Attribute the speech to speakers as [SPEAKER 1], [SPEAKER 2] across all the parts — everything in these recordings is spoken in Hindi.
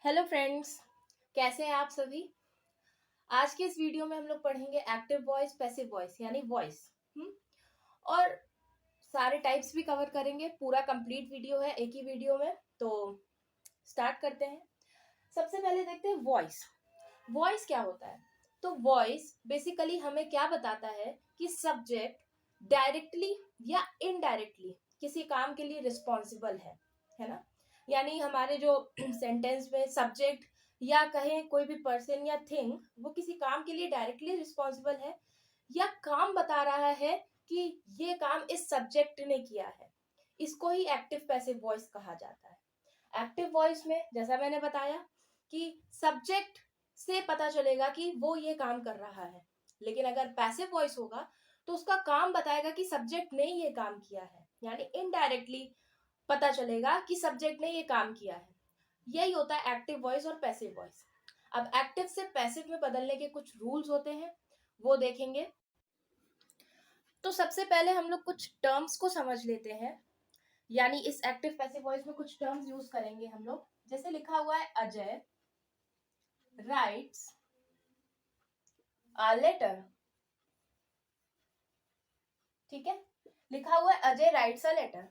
[SPEAKER 1] हेलो फ्रेंड्स, कैसे हैं आप सभी। आज के इस वीडियो में हम लोग पढ़ेंगे एक्टिव वॉइस, पैसिव वॉइस यानी वॉइस और सारे टाइप्स भी कवर करेंगे। पूरा कंप्लीट वीडियो है एक ही वीडियो में, तो स्टार्ट करते हैं। सबसे पहले देखते हैं वॉइस। वॉइस क्या होता है? तो वॉइस बेसिकली हमें क्या बताता है कि सब्जेक्ट डायरेक्टली या इनडायरेक्टली किसी काम के लिए रिस्पॉन्सिबल है ना। यानी हमारे जो सेंटेंस में सब्जेक्ट या कहें कोई भी पर्सन या थिंग वो किसी काम के लिए डायरेक्टली रिस्पॉन्सिबल है या काम बता रहा है कि ये काम इस सब्जेक्ट ने किया है। इसको ही एक्टिव पैसिव वॉइस कहा जाता है। एक्टिव वॉइस में जैसा मैंने बताया कि सब्जेक्ट से पता चलेगा कि वो ये काम कर रहा है, लेकिन अगर पैसिव वॉइस होगा तो उसका काम बताएगा कि सब्जेक्ट ने ये काम किया है, यानी इनडायरेक्टली पता चलेगा कि सब्जेक्ट ने ये काम किया है। यही होता है एक्टिव वॉइस और पैसिव वॉइस। अब एक्टिव से पैसिव में बदलने के कुछ रूल्स होते हैं, वो देखेंगे। तो सबसे पहले हम लोग कुछ टर्म्स को समझ लेते हैं, यानी इस एक्टिव पैसिव वॉइस में कुछ टर्म्स यूज करेंगे हम लोग। जैसे लिखा हुआ है अजय राइट्स अ लेटर। ठीक है, लिखा हुआ है अजय राइट्स अ लेटर।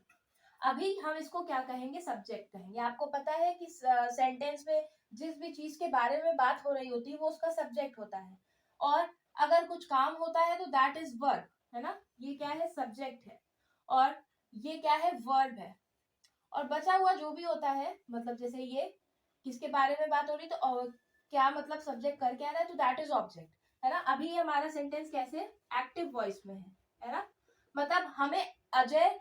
[SPEAKER 1] अभी हम इसको क्या कहेंगे? सब्जेक्ट कहेंगे। आपको पता है कि सेंटेंस में जिस भी चीज के बारे में बात हो रही होती है वो उसका सब्जेक्ट होता है, और अगर कुछ काम होता है तो दैट इज वर्ब, है ना। ये क्या है? सब्जेक्ट है, और ये क्या है? वर्ब है। और बचा हुआ जो भी होता है, मतलब जैसे ये किसके बारे में बात हो रही, तो क्या मतलब सब्जेक्ट कर क्या रहा है, तो दैट इज ऑब्जेक्ट, है ना। अभी हमारा सेंटेंस कैसे? एक्टिव वॉइस में है ना। मतलब हमें अजय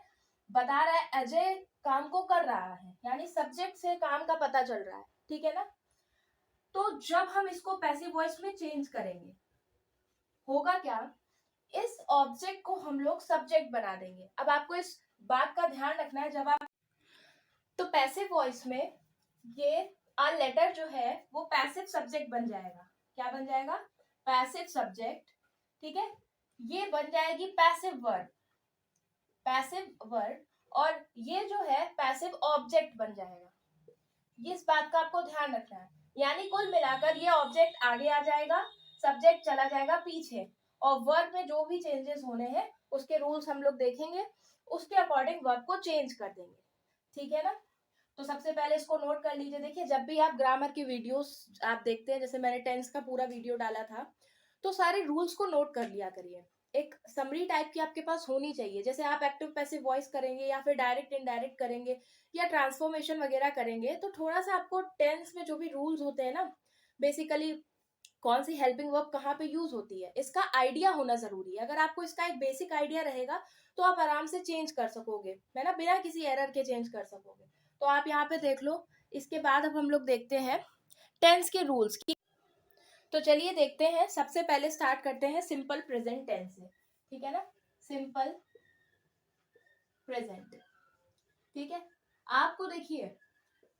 [SPEAKER 1] बता रहा है, अजय काम को कर रहा है, यानी सब्जेक्ट से काम का पता चल रहा है। ठीक है ना। तो जब हम इसको पैसिव वॉइस में चेंज करेंगे, होगा क्या? इस ऑब्जेक्ट को हम लोग सब्जेक्ट बना देंगे। अब आपको इस बात का ध्यान रखना है, जब आप तो पैसिव वॉइस में ये अ लेटर जो है वो पैसिव सब्जेक्ट बन जाएगा। क्या बन जाएगा? Passive subject. ठीक है, ये बन जाएगी पैसिव वर्ब, पैसिव वर्ब, और ये जो है पैसिव ऑब्जेक्ट बन जाएगा। इस बात का आपको ध्यान रखना है। यानी कुल मिलाकर ये ऑब्जेक्ट आगे आ जाएगा, सब्जेक्ट चला जाएगा पीछे, और वर्ब में जो भी चेंजेस होने हैं उसके रूल्स हम लोग देखेंगे, उसके अकॉर्डिंग वर्ब को चेंज कर देंगे। ठीक है ना। तो सबसे पहले इसको नोट कर लीजिए। देखिए, जब भी आप ग्रामर की वीडियोस आप देखते हैं, जैसे मैंने टेंस का पूरा वीडियो डाला था, तो सारे रूल्स को नोट कर लिया करिए। एक समरी टाइप की आपके पास होनी चाहिए। जैसे आप एक्टिव पैसिव वॉइस करेंगे या फिर डायरेक्ट इनडायरेक्ट करेंगे या ट्रांसफॉर्मेशन वगैरह करेंगे, तो थोड़ा सा आपको टेंस में जो भी रूल्स होते हैं ना, बेसिकली कौन सी हेल्पिंग वर्ब कहाँ पे यूज होती है, इसका आइडिया होना जरूरी है। अगर आपको इसका एक बेसिक आइडिया रहेगा तो आप आराम से चेंज कर सकोगे, है ना, बिना किसी एरर के चेंज कर सकोगे। तो आप यहाँ पे देख लो। इसके बाद अब हम लोग देखते हैं टेंस के रूल्स की। तो चलिए देखते हैं। सबसे पहले स्टार्ट करते हैं सिंपल प्रेजेंट टेंस से। ठीक है ना, सिंपल प्रेजेंट। ठीक है, आपको देखिए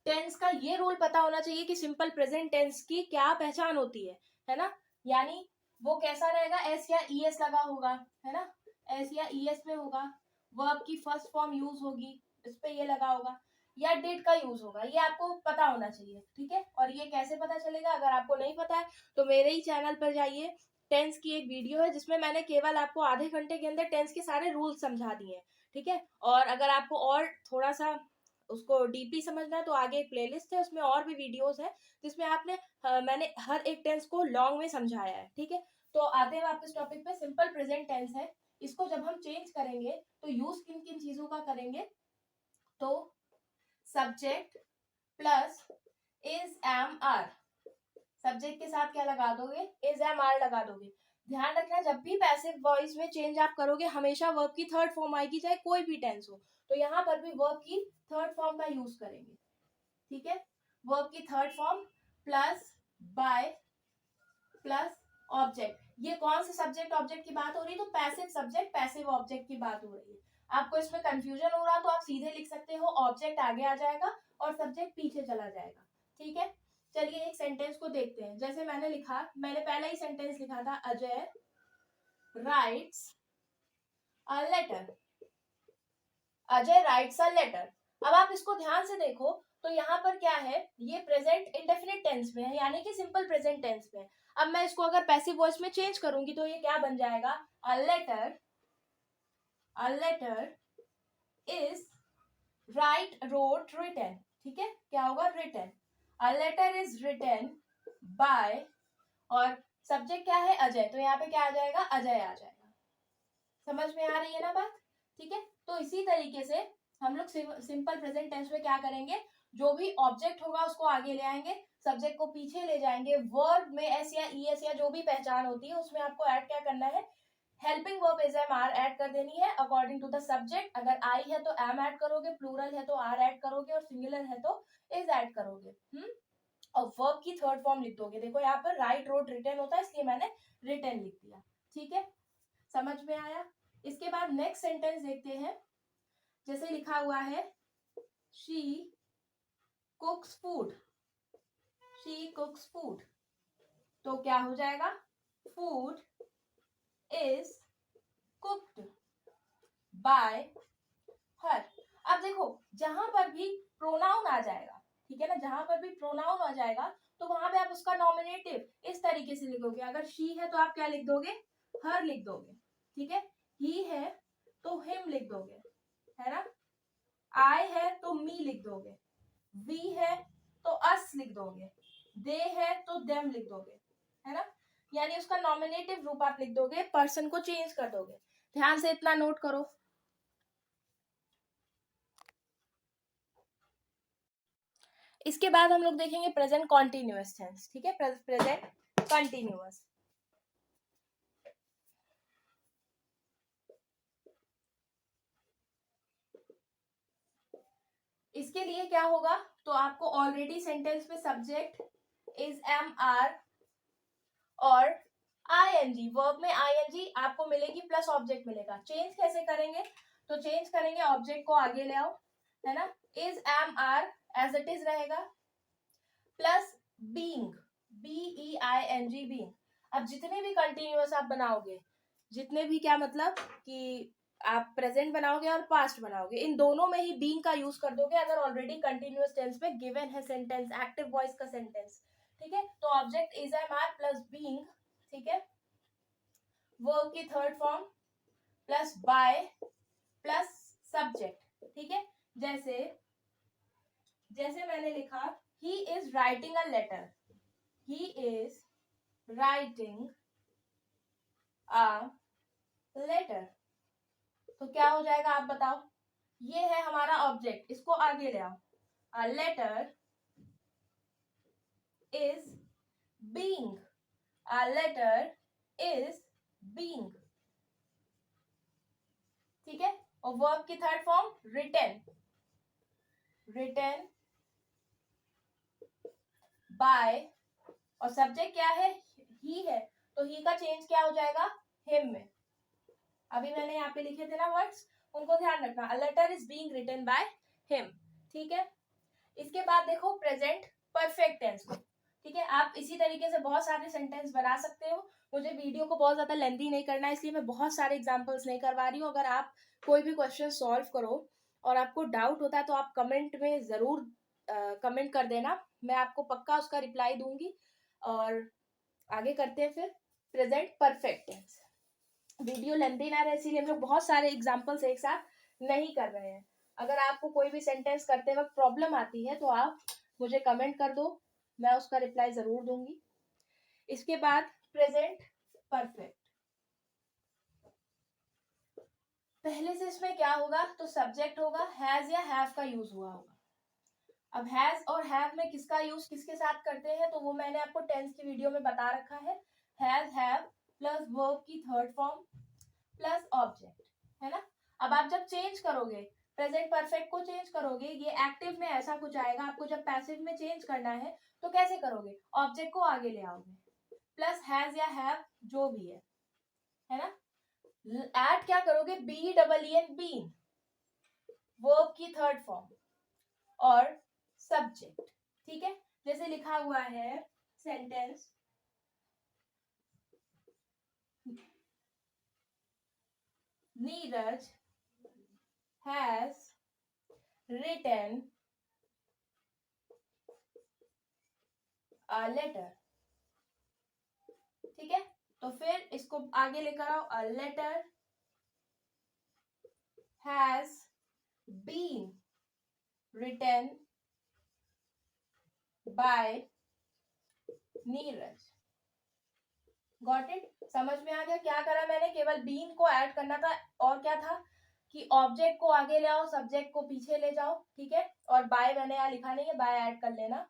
[SPEAKER 1] टेंस का ये रूल पता होना चाहिए कि सिंपल प्रेजेंट टेंस की क्या पहचान होती है ना। यानी वो कैसा रहेगा? एस या ई एस लगा होगा, है ना, एस या ई एस में होगा। वर्ब की फर्स्ट फॉर्म यूज होगी, इस पे ये लगा होगा, या डिड का यूज होगा। ये आपको पता होना चाहिए। ठीक है, और ये कैसे पता चलेगा? अगर आपको नहीं पता है तो मेरे ही चैनल पर जाइए। टेंस की एक वीडियो है जिसमें मैंने केवल आपको आधे घंटे के अंदर टेंस के सारे रूल्स समझा दिए हैं। ठीक है, और अगर आपको और थोड़ा सा उसको डीपली समझना है तो आगे एक प्लेलिस्ट है, उसमें और भी वीडियोस है जिसमें मैंने हर एक टेंस को लॉन्ग में समझाया है। ठीक है, तो आते हैं वापस टॉपिक पे। सिंपल प्रेजेंट टेंस है, इसको जब हम चेंज करेंगे तो यूज किन किन चीजों का करेंगे? तो subject plus is am are. Subject के साथ क्या लगा दोगे? इज एम आर लगा दोगे। ध्यान रखना, जब भी पैसिव वॉइस में चेंज आप करोगे हमेशा वर्ब की थर्ड फॉर्म आएगी, चाहे कोई भी टेंस हो। तो यहाँ पर भी वर्ब की थर्ड फॉर्म का यूज करेंगे। ठीक है, वर्ब की third form plus by plus object. ये कौन से सब्जेक्ट ऑब्जेक्ट की बात हो रही है? तो पैसिव सब्जेक्ट पैसिव ऑब्जेक्ट की बात हो रही है। आपको इसमें कंफ्यूजन हो रहा तो आप सीधे लिख सकते हो, ऑब्जेक्ट आगे आ जाएगा और सब्जेक्ट पीछे चला जाएगा। ठीक है, चलिए एक सेंटेंस को देखते हैं। जैसे मैंने लिखा, मैंने पहला ही सेंटेंस लिखा था, Ajay writes a letter. Ajay writes a letter. अब आप इसको ध्यान से देखो तो यहाँ पर क्या है, ये प्रेजेंट इंडेफिनिट टेंस में है, यानी कि सिंपल प्रेजेंट टेंस में। अब मैं इसको अगर पैसिव वॉइस में चेंज करूंगी तो ये क्या बन जाएगा, a letter is write wrote written. ठीक है, क्या होगा, written. A letter is written by, और सब्जेक्ट क्या है, अजय, तो यहाँ पे क्या आ जाएगा, अजय आ जाएगा। समझ में आ रही है ना बात? ठीक है, तो इसी तरीके से हम लोग सिंपल प्रेजेंट टेंस में क्या करेंगे, जो भी ऑब्जेक्ट होगा उसको आगे ले आएंगे, सब्जेक्ट को पीछे ले जाएंगे, वर्ब में एस या ई एस या जो भी पहचान होती है उसमें आपको ऐड क्या करना है, helping verb is am are add कर देनी है अकॉर्डिंग टू द सब्जेक्ट। अगर आई है तो एम ऐड करोगे, प्लूरल है तो आर ऐड करोगे, और सिंगुलर है तो इज ऐड करोगे। और वर्ब की थर्ड फॉर्म लिख दोगे। देखो यहाँ पर राइट रोट रिटन होता है, इसलिए मैंने रिटन लिख दिया। ठीक है, समझ में आया? इसके बाद नेक्स्ट सेंटेंस देखते हैं। जैसे लिखा हुआ है, शी कुक्स फूड, शी कुक्स फूड, तो क्या हो जाएगा, फूड इज कुक्ड बाय हर। अब देखो, जहां पर भी प्रोनाउन आ जाएगा, ठीक है ना, जहां पर भी प्रोनाउन आ जाएगा तो वहां पे आप उसका नॉमिनेटिव इस तरीके से लिखोगे। अगर शी है तो आप क्या लिख दोगे, हर लिख दोगे। ठीक है, ही है तो हिम लिख दोगे, है ना, आई है तो मी लिख दोगे, वी है तो अस लिख दोगे, दे है तो देम लिख दोगे, है ना, यानी उसका नॉमिनेटिव रूप आप लिख दोगे, पर्सन को चेंज कर दोगे। ध्यान से इतना नोट करो। इसके बाद हम लोग देखेंगे प्रेजेंट कॉन्टिन्यूअस टेंस। ठीक है, प्रेजेंट कंटिन्यूअस। इसके लिए क्या होगा, तो आपको ऑलरेडी सेंटेंस में सब्जेक्ट इज एम आर और आईएनजी, वर्ब में आईएनजी आपको मिलेगी प्लस ऑब्जेक्ट मिलेगा। चेंज कैसे करेंगे, तो चेंज करेंगे, ऑब्जेक्ट को आगे ले आओ, है ना, is am are as it is रहेगा, प्लस बीइंग, BEING, बीइंग। अब जितने भी कंटिन्यूअस आप बनाओगे, जितने भी, क्या मतलब कि आप प्रेजेंट बनाओगे और पास्ट बनाओगे, इन दोनों में ही बीइंग का यूज कर दोगे अगर ऑलरेडी कंटिन्यूअस टेंस में गिवन है सेंटेंस, एक्टिव वॉइस का सेंटेंस। ठीक है, तो object is am are plus being, ठीक है, वर्ब की third form plus by plus subject. ठीक है, जैसे जैसे मैंने लिखा, he is writing a letter, he is writing a letter, तो क्या हो जाएगा आप बताओ, ये है हमारा ऑब्जेक्ट, इसको आगे ले आओ, a letter is being, a letter is being. ठीक है, और वर्ब की third form written, written by, और सब्जेक्ट क्या है, ही है, तो ही का चेंज क्या हो जाएगा, हिम में। अभी मैंने यहाँ पे लिखे थे ना वर्ड्स, उनको ध्यान रखना, a letter is being written by him. ठीक है, इसके बाद देखो प्रेजेंट परफेक्ट टेंस को। ठीक है, आप इसी तरीके से बहुत सारे सेंटेंस बना सकते हो। मुझे वीडियो को बहुत ज्यादा लेंथी नहीं करना है, इसलिए मैं बहुत सारे एग्जांपल्स नहीं करवा रही हूँ। अगर आप कोई भी क्वेश्चन सॉल्व करो और आपको डाउट होता है तो आप कमेंट में जरूर कमेंट कर देना, मैं आपको पक्का उसका रिप्लाई दूंगी। और आगे करते हैं फिर present perfect tense. Video lengthy ना रहे इसीलिए हम लोग बहुत सारे एग्जांपल्स एक साथ नहीं कर रहे हैं। अगर आपको कोई भी सेंटेंस करते वक्त प्रॉब्लम आती है तो आप मुझे कमेंट कर दो, मैं उसका रिप्लाई जरूर दूंगी। इसके बाद प्रेजेंट परफेक्ट, पहले से इसमें क्या होगा, तो सब्जेक्ट होगा, हैज या हैव का यूज हुआ होगा। अब हैज और हैव में किसका यूज किसके साथ करते हैं, तो वो मैंने आपको टेंस की वीडियो में बता रखा है। हैज हैव प्लस वर्ब की थर्ड फॉर्म प्लस ऑब्जेक्ट, है ना। अब आप जब चेंज करोगे, प्रेजेंट परफेक्ट को चेंज करोगे, ये एक्टिव में ऐसा कुछ आएगा, आपको जब पैसिव में चेंज करना है तो कैसे करोगे, ऑब्जेक्ट को आगे ले आओगे, प्लस हैज या हैव जो भी है ना, ऐड क्या करोगे, BEEN बीन, वर्ब की थर्ड फॉर्म और सब्जेक्ट। ठीक है, जैसे लिखा हुआ है sentence, Neeraj has written a letter, ठीक है। तो फिर इसको आगे लेकर आओ, a letter has been written by Neeraj. Got it? समझ में आ गया क्या करा मैंने? केवल बीन को ऐड करना था, और क्या था कि ऑब्जेक्ट को आगे ले आओ, सब्जेक्ट को पीछे ले जाओ, ठीक है। और बाय मैंने यहाँ लिखा नहीं है, बाय ऐड कर लेना,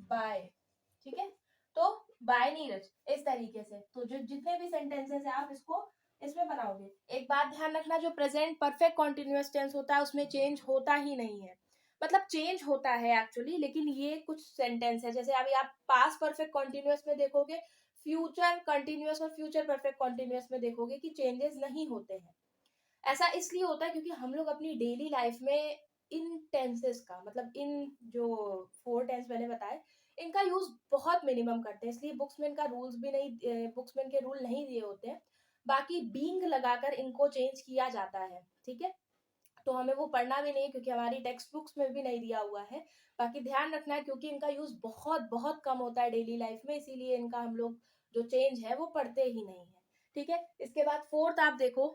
[SPEAKER 1] बाय, ठीक है। तो बाय नीरज, इस तरीके से। तो जो जितने भी सेंटेंसेस है आप इसको इसमें बनाओगे। एक बात ध्यान रखना, जो प्रेजेंट परफेक्ट कॉन्टिन्यूअस टेंस होता है उसमें चेंज होता ही नहीं है, मतलब चेंज होता है एक्चुअली, लेकिन ये कुछ सेंटेंस है, जैसे अभी आप पास्ट परफेक्ट कॉन्टिन्यूअस में देखोगे, फ्यूचर कंटिन्यूअस और फ्यूचर परफेक्ट कॉन्टिन्यूअस में देखोगे कि चेंजेस नहीं होते हैं। ऐसा इसलिए होता है क्योंकि हम लोग अपनी डेली लाइफ में इन टेंसेस का, मतलब इन जो 4 टेंस मैंने बताए, इनका यूज बहुत मिनिमम करते हैं, इसलिए बुक्स में इनका रूल्स भी नहीं, बुक्स में इनके रूल नहीं दिए होते हैं। बाकी बीइंग लगाकर इनको चेंज किया जाता है, ठीक है। तो हमें वो पढ़ना भी नहीं, क्योंकि हमारी टेक्स्ट बुक्स में भी नहीं दिया हुआ है। बाकी ध्यान रखना है, क्योंकि इनका यूज बहुत बहुत कम होता है डेली लाइफ में, इसीलिए इनका हम लोग जो चेंज है वो पढ़ते ही नहीं है, ठीक है। इसके बाद फोर्थ आप देखो,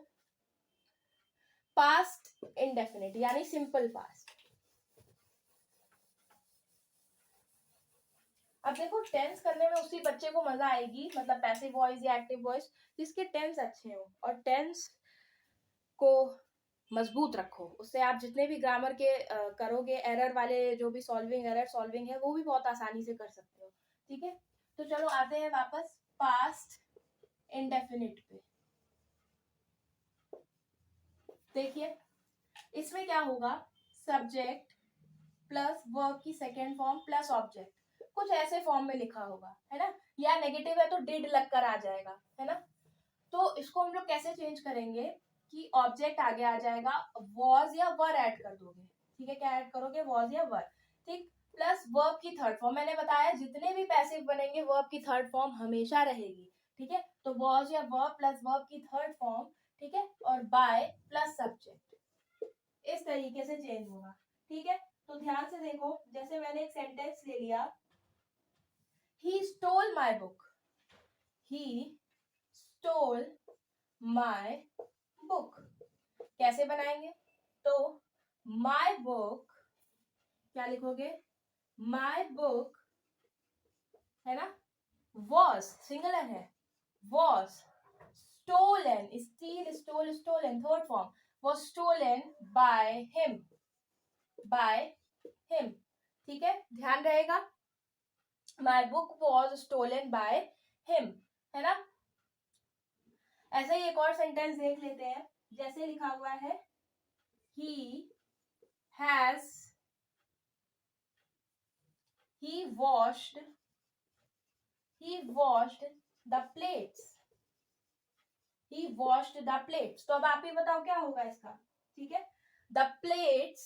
[SPEAKER 1] पास्ट इंडेफिनिट यानी सिंपल पास्ट। अब देखो, टेंस करने में उसी बच्चे को मजा आएगी, मतलब पैसिव वॉइस या एक्टिव वॉइस, जिसके टेंस अच्छे हो, और टेंस को मजबूत रखो, उससे आप जितने भी ग्रामर के करोगे, एरर वाले जो भी सॉल्विंग है वो भी बहुत आसानी से कर सकते हो, ठीक है। तो चलो आते हैं वापस पास्ट इंडेफिनिट पे। देखिए इसमें क्या होगा, सब्जेक्ट प्लस वर्ब की सेकेंड फॉर्म प्लस ऑब्जेक्ट, कुछ ऐसे फॉर्म में लिखा होगा, है ना। या नेगेटिव है तो डिड लग कर आ जाएगा, है ना। तो इसको हम लोग कैसे चेंज करेंगे कि ऑब्जेक्ट आगे आ जाएगा, वॉज या वर ऐड कर दोगे, ठीक है। क्या ऐड करोगे, वॉज या वर, ठीक। प्लस वर्ब की थर्ड फॉर्म, मैंने बताया जितने भी पैसिव बनेंगे वर्ब की थर्ड फॉर्म हमेशा रहेगी, ठीक है। तो वॉज या वर्ब प्लस वर्ब की थर्ड फॉर्म, ठीक है। और बाय प्लस सब्जेक्ट, इस तरीके से चेंज होगा, ठीक है। तो ध्यान से देखो, जैसे मैंने एक सेंटेंस ले लिया, he stole my book, he stole my book, कैसे बनाएंगे, तो माई बुक, क्या लिखोगे, माई बुक, है ना, वॉज सिंगुलर है, was stolen, steal stole stolen third form, was stolen by him, by him, ठीक है। ध्यान रहेगा, my book was stolen by him, है ना। ऐसे ही एक और सेंटेंस देख लेते हैं, जैसे लिखा हुआ है, he has he washed the plates, he washed the plates। तो अब आप ही बताओ क्या होगा इसका, ठीक है। the plates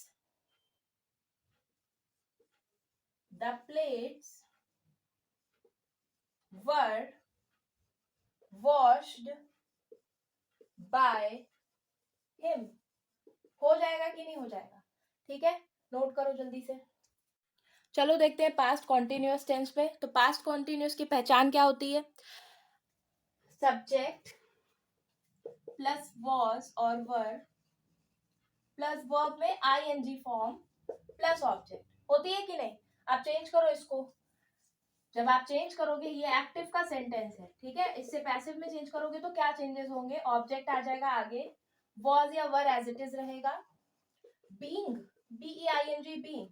[SPEAKER 1] were washed by him। हो जाएगा कि नहीं हो जाएगा, ठीक है। नोट करो जल्दी से। चलो देखते हैं पास्ट कॉन्टिन्यूअस टेंस पे। तो पास्ट कॉन्टिन्यूअस की पहचान क्या होती है, सब्जेक्ट प्लस वॉज और वर प्लस वर्ब में आईएनजी फॉर्म प्लस ऑब्जेक्ट, होती है कि नहीं। आप चेंज करो इसको, जब आप चेंज करोगे, ये एक्टिव का सेंटेंस है, ठीक है, इससे पैसिव में चेंज करोगे तो क्या चेंजेस होंगे, ऑब्जेक्ट आ जाएगा आगे, वॉज या वर एज इट इज रहेगा, बीइंग बीईआईएनजी बीइंग,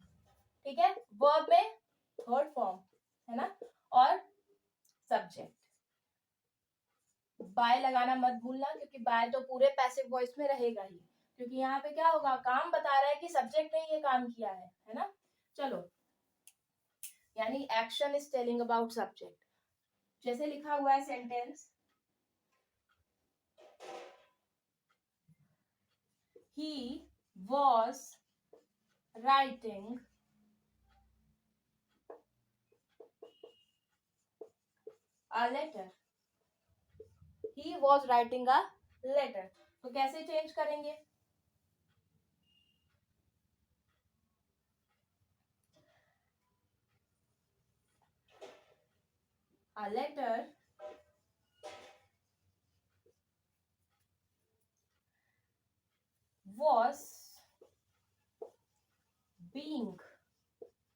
[SPEAKER 1] ठीक है, वर्ब में थर्ड फॉर्म, है ना, और सब्जेक्ट। बाय लगाना मत भूलना, क्योंकि बाय तो पूरे पैसिव वॉइस में रहेगा ही, क्योंकि यहाँ पे क्या होगा, काम बता रहा है कि सब्जेक्ट ने ये काम किया है ना। चलो, यानी action is telling about subject. जैसे लिखा हुआ है sentence, he was writing a letter, he was writing a letter। तो कैसे चेंज करेंगे, a letter was being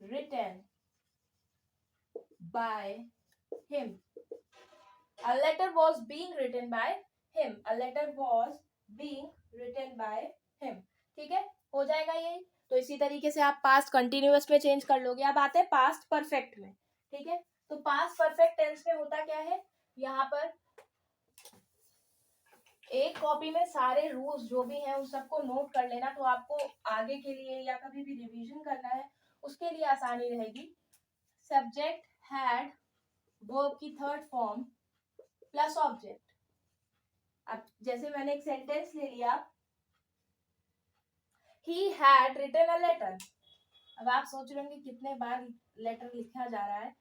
[SPEAKER 1] written by him. A letter was being written by him. A letter was being written by him. ठीक है, हो जाएगा ये। तो इसी तरीके से आप पास्ट कंटिन्यूअस में चेंज कर लोगे। अब आते हैं पास्ट परफेक्ट में। ठीक है, तो पास्ट परफेक्ट टेंस में होता क्या है, यहाँ पर एक कॉपी में सारे रूल्स जो भी हैं उन सबको नोट कर लेना, तो आपको आगे के लिए या कभी भी रिवीजन करना है उसके लिए आसानी रहेगी। सब्जेक्ट हैड, वर्ब की थर्ड फॉर्म प्लस ऑब्जेक्ट। अब जैसे मैंने एक सेंटेंस ले लिया, he had written a letter. अब आप सोच रहे होंगे कितने बार लेटर लिखा जा रहा है,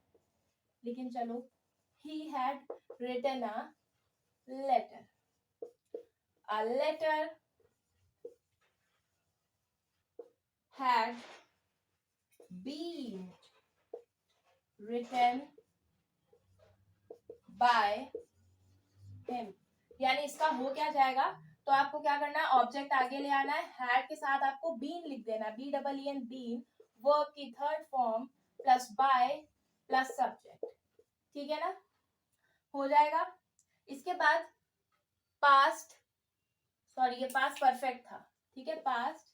[SPEAKER 1] लेकिन चलो, he had written a letter. A letter had been written by him। यानी इसका हो क्या जाएगा, तो आपको क्या करना है, ऑब्जेक्ट आगे ले आना है, हैड के साथ आपको बीन लिख देना है, BEEN, बीन, वर्ब की third form plus by plus subject. ठीक है ना, हो जाएगा। इसके बाद पास्ट, सॉरी ये पास्ट परफेक्ट था। ठीक है, पास्ट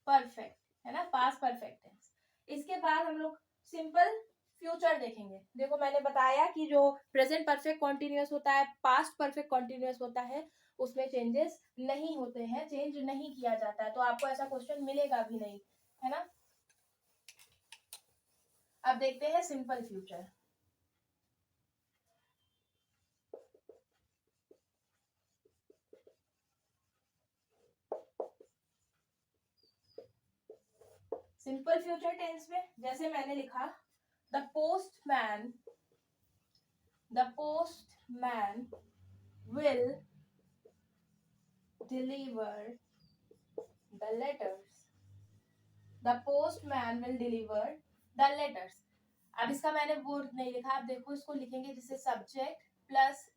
[SPEAKER 1] परफेक्ट है ना, पास्ट परफेक्ट टेंस। इसके बाद हम लोग सिंपल फ्यूचर देखेंगे। देखो मैंने बताया कि जो प्रेजेंट परफेक्ट कॉन्टिन्यूअस होता है, पास्ट परफेक्ट कॉन्टिन्यूअस होता है, उसमें चेंजेस नहीं होते हैं, चेंज नहीं किया जाता है, तो आपको ऐसा क्वेश्चन मिलेगा भी नहीं, है ना। अब देखते हैं simple future. Simple future tense में जैसे मैंने लिखा, the postman will deliver the letters। The postman will deliver the letters। अब इसका मैंने वर्ड नहीं लिखा, आप देखो इसको लिखेंगे जिससे सब्जेक्ट प्लस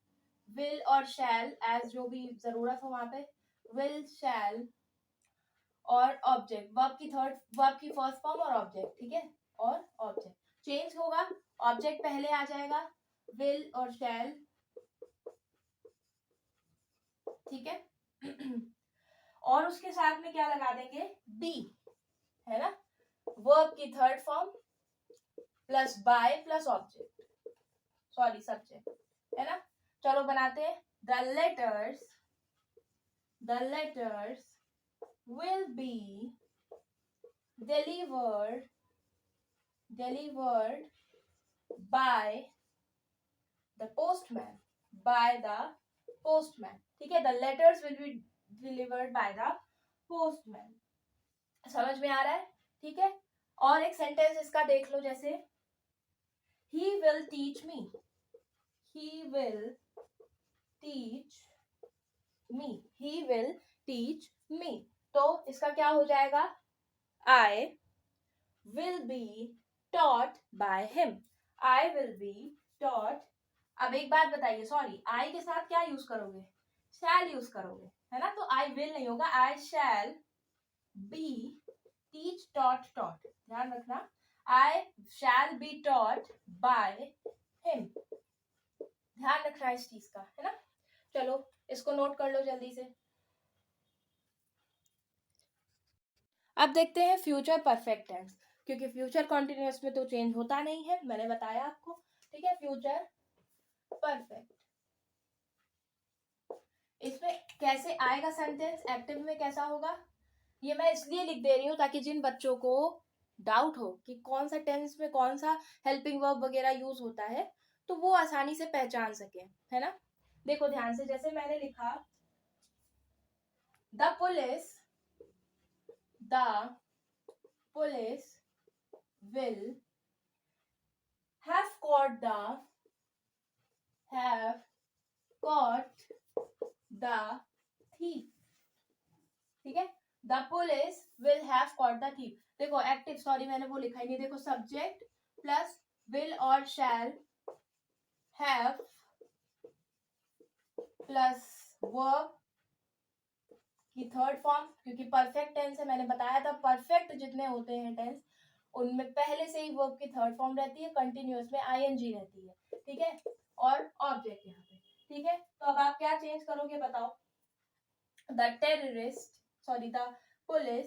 [SPEAKER 1] विल और शैल, एज जो भी जरूरत हो वहां पे, विल, शैल और ऑब्जेक्ट, वर्ब की फर्स्ट फॉर्म और ऑब्जेक्ट। ठीक है, और ऑब्जेक्ट चेंज होगा, ऑब्जेक्ट पहले आ जाएगा, विल और शैल। ठीक है और उसके साथ में क्या लगा देंगे, बी, है ना, वर्ब की third form plus by plus object, sorry subject, है ना। चलो बनाते हैं, the letters will be delivered by the postman। ठीक है, the letters will be delivered by the postman। समझ में आ रहा है, ठीक है। और एक सेंटेंस इसका देख लो, जैसे he will teach me। तो इसका क्या हो जाएगा, I will be taught by him। I will be taught। अब एक बात बताइए, सॉरी, I के साथ क्या यूज करोगे, shall यूज करोगे, है ना, तो I will नहीं होगा, I shall be teach taught। ध्यान रखना, I shall be taught by him। ध्यान रखना इस चीज का, है ना। चलो इसको नोट कर लो जल्दी से। अब देखते हैं फ्यूचर परफेक्ट टेंस, क्योंकि फ्यूचर कॉन्टिन्यूअस में तो चेंज होता नहीं है, मैंने बताया आपको। ठीक है, फ्यूचर परफेक्ट, इसमें कैसे आएगा सेंटेंस, एक्टिव में कैसा होगा, ये मैं इसलिए लिख दे रही हूँ ताकि जिन बच्चों को डाउट हो कि कौन सा टेंस में कौन सा हेल्पिंग वर्ब वगैरह यूज होता है, तो वो आसानी से पहचान सके, है ना। देखो ध्यान से, जैसे मैंने लिखा, the police will have caught the thief। ठीक है, the police will have caught the thief. देखो एक्टिव, सॉरी मैंने वो लिखा ही नहीं, देखो सब्जेक्ट प्लस विल और शैल हैव प्लस वर्ब की थर्ड फॉर्म, क्योंकि परफेक्ट टेंस है, मैंने बताया था परफेक्ट जितने होते हैं टेंस उनमें पहले से ही वर्ब की थर्ड फॉर्म रहती है, कंटिन्यूअस में आईएनजी रहती है, ठीक है, और ऑब्जेक्ट यहाँ पे, ठीक है। तो अब आप क्या चेंज करोगे बताओ, the terrorist, sorry the police,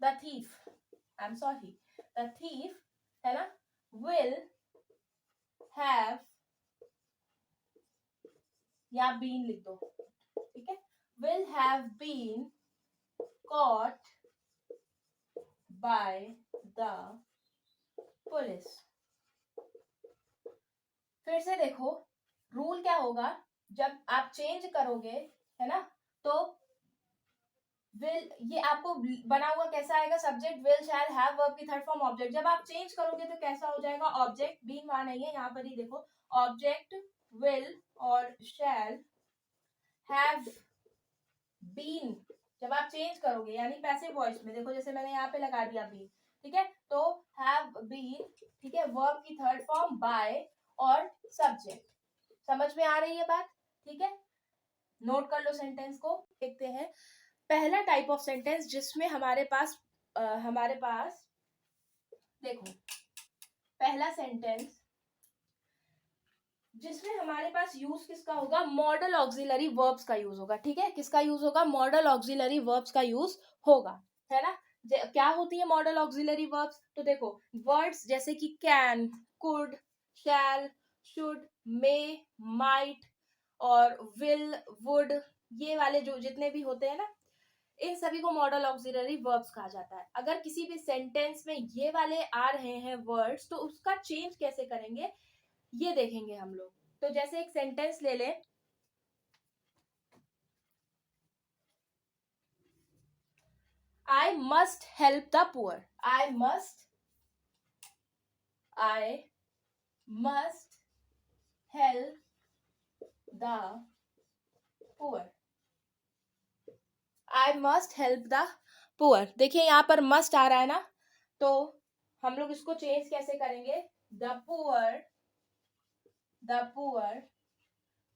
[SPEAKER 1] the thief, I am sorry, the thief है ना, विल हैव, या बीन लिख दो, ठीक है, will have been caught by the police. फिर से देखो रूल क्या होगा, जब आप चेंज करोगे है ना, तो विल, ये आपको बना हुआ कैसा आएगा, subject will shall have verb की थर्ड फॉर्म ऑब्जेक्ट, जब आप चेंज करोगे तो कैसा हो जाएगा, ऑब्जेक्ट, बीन वहां नहीं है, यहाँ पर ही देखो, ऑब्जेक्ट विल और शैल हैव बीन, जब आप चेंज करोगे यानी पैसिव वॉइस में, देखो जैसे मैंने यहाँ पे लगा दिया बीन, ठीक है, तो हैव बीन, ठीक है, वर्ब की थर्ड फॉर्म बाय और सब्जेक्ट, समझ में आ रही है बात, ठीक है, नोट कर लो सेंटेंस को। देखते हैं पहला टाइप ऑफ सेंटेंस जिसमें हमारे पास देखो पहला सेंटेंस जिसमें हमारे पास यूज किसका होगा, मॉडल ऑक्सिलरी वर्ब्स का यूज होगा, ठीक है, किसका यूज होगा, मॉडल ऑक्सिलरी वर्ब्स का यूज होगा, है ना। क्या होती है मॉडल ऑक्सिलरी वर्ब्स, तो देखो वर्ड्स जैसे कि can, could, shall, should, may, might और विल, वुड, ये वाले जो जितने भी होते हैं ना, इन सभी को मॉडल ऑक्सिलरी वर्ब्स कहा जाता है। अगर किसी भी सेंटेंस में ये वाले आ रहे हैं वर्ड्स, तो उसका चेंज कैसे करेंगे ये देखेंगे हम लोग। तो जैसे एक सेंटेंस ले लें, I must help the poor, I must help the poor, I must help the poor, देखिए यहाँ पर must आ रहा है ना, तो हम लोग इसको चेंज कैसे करेंगे, the poor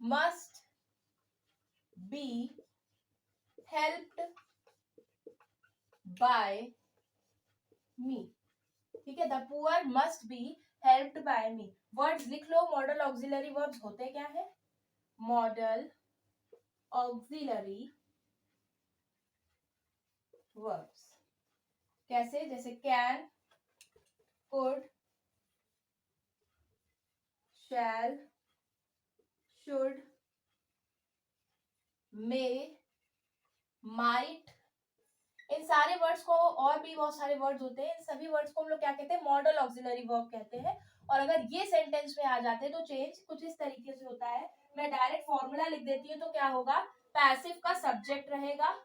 [SPEAKER 1] must be helped by me, ठीक है, the poor must be helped by me, words लिख लो, मॉडल ऑक्सिलरी वर्ब्स होते क्या है, मॉडल ऑक्सिलरी वर्ब्स कैसे, जैसे can, could, shall, should, may, might, इन सारे वर्ड्स को, और भी बहुत सारे वर्ड्स होते हैं, इन सभी वर्ड्स को हम लोग क्या कहते हैं, मॉडल ऑक्सिलरी वर्ब कहते हैं। और अगर ये सेंटेंस में आ जाते हैं तो चेंज कुछ इस तरीके से होता है, मैं डायरेक्ट फॉर्मूला लिख देती हूँ, तो क्या होगा, पैसिव का सब्जेक्ट रहेगा,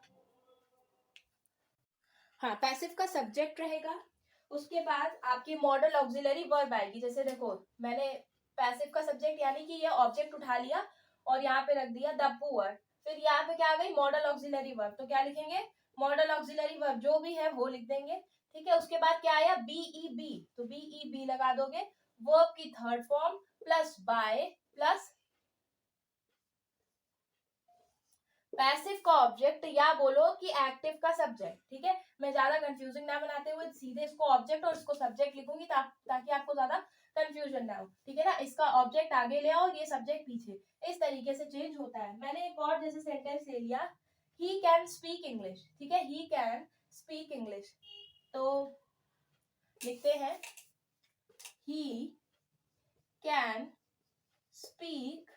[SPEAKER 1] हाँ पैसिव का सब्जेक्ट रहेगा, उसके बाद आपकी मॉडल ऑक्सिलरी वर्ब आएगी, जैसे देखो मैंने पैसिव का सब्जेक्ट यानी कि ये ऑब्जेक्ट उठा लिया और यहाँ पे रख दिया द पुअर, फिर यहाँ पे क्या आ गई, मॉडल ऑक्सिलरी वर्ब, तो क्या लिखेंगे, मॉडल ऑक्सिलरी वर्ब जो भी है वो लिख देंगे, ठीक है। उसके बाद क्या आया, बीईबी, तो बीईबी लगा दोगे, वर्ब की third form plus by plus passive का ऑब्जेक्ट, या बोलो कि एक्टिव का सब्जेक्ट, ठीक है, मैं ज्यादा कंफ्यूजिंग ना बनाते हुए सीधे इसको ऑब्जेक्ट और इसको सब्जेक्ट लिखूंगी ताकि आपको ज्यादा कंफ्यूजन ना हो, ठीक है ना, इसका ऑब्जेक्ट आगे ले आओ, ये सब्जेक्ट पीछे, इस तरीके से चेंज होता है। मैंने एक और जैसे सेंटेंस ले लिया, ही कैन स्पीक इंग्लिश, ठीक है, ही कैन स्पीक इंग्लिश, तो लिखते हैं ही कैन स्पीक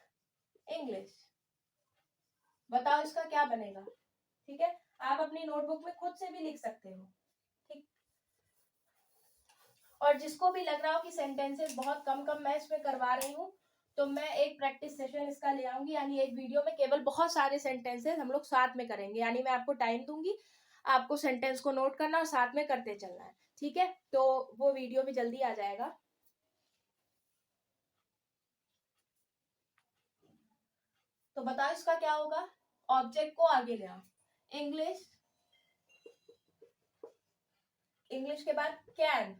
[SPEAKER 1] इंग्लिश, बताओ इसका क्या बनेगा, ठीक है, आप अपनी नोटबुक में खुद से भी लिख सकते हो, ठीक। और जिसको भी लग रहा हो कि सेंटेंसेस बहुत कम कम मैं इसमें करवा रही हूँ, तो मैं एक प्रैक्टिस सेशन इसका ले आऊंगी, यानी एक वीडियो में केवल बहुत सारे सेंटेंसेस हम लोग साथ में करेंगे, यानी मैं आपको टाइम दूंगी, आपको सेंटेंस को नोट करना और साथ में करते चलना है, ठीक है, तो वो वीडियो भी जल्दी आ जाएगा। तो बताओ इसका क्या होगा, ऑब्जेक्ट को आगे ले आओ, इंग्लिश, इंग्लिश के बाद can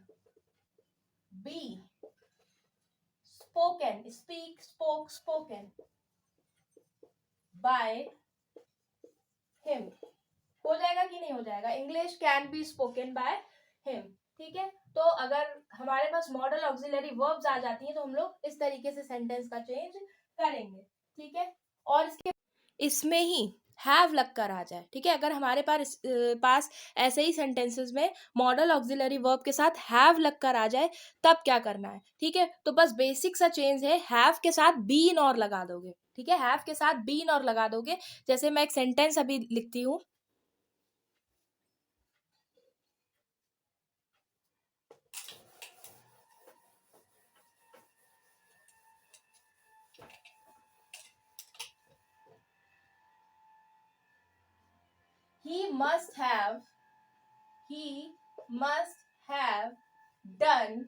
[SPEAKER 1] be spoken, speak, spoke, spoken by him. हो जाएगा कि नहीं हो जाएगा? English can be spoken by him. ठीक है, तो अगर हमारे पास मॉडल ऑक्सिलरी वर्ब्स आ जाती हैं तो हम लोग इस तरीके से सेंटेंस का चेंज करेंगे। ठीक है, और इसके इसमें ही हैव लग कर आ जाए। ठीक है, अगर हमारे पास ऐसे ही सेंटेंसेस में मॉडल ऑक्सिलरी वर्ब के साथ हैव लग कर आ जाए तब क्या करना है? ठीक है, तो बस बेसिक सा चेंज है, हैव के साथ बीन और लगा दोगे। ठीक है, हैव के साथ बीन और लगा दोगे। जैसे मैं एक सेंटेंस अभी लिखती हूँ, he must have done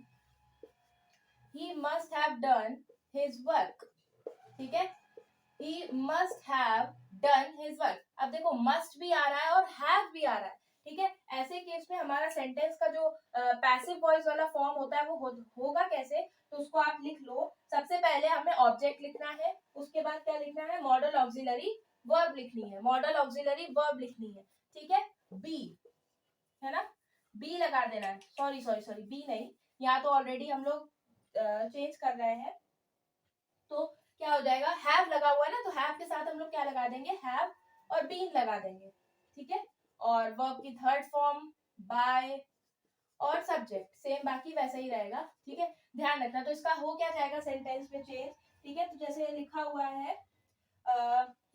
[SPEAKER 1] his work। ठीक है, he must have done his work। अब देखो must भी आ रहा है और have भी आ रहा है। ठीक है, ऐसे केस में हमारा सेंटेंस का जो पैसिव वॉइस वाला फॉर्म होता है वो होगा कैसे? तो उसको आप लिख लो। सबसे पहले हमें ऑब्जेक्ट लिखना है, उसके बाद क्या लिखना है? मॉडल ऑक्सिलरी वर्ब लिखनी है, मॉडल ऑक्सिलरी वर्ब लिखनी है। ठीक है, बी है ना, बी लगा देना है। सॉरी बी नहीं, यहाँ तो ऑलरेडी हम लोग चेंज कर रहे हैं, तो क्या हो जाएगा? हैव लगा हुआ है ना, तो हैव के साथ हम लोग क्या लगा देंगे? हैव और बीन लगा देंगे। ठीक है, और वर्ब की थर्ड फॉर्म बाय और सब्जेक्ट सेम बाकी वैसा ही रहेगा। ठीक है, ध्यान रखना। तो इसका हो क्या जाएगा सेंटेंस में चेंज? ठीक है, तो जैसे लिखा हुआ है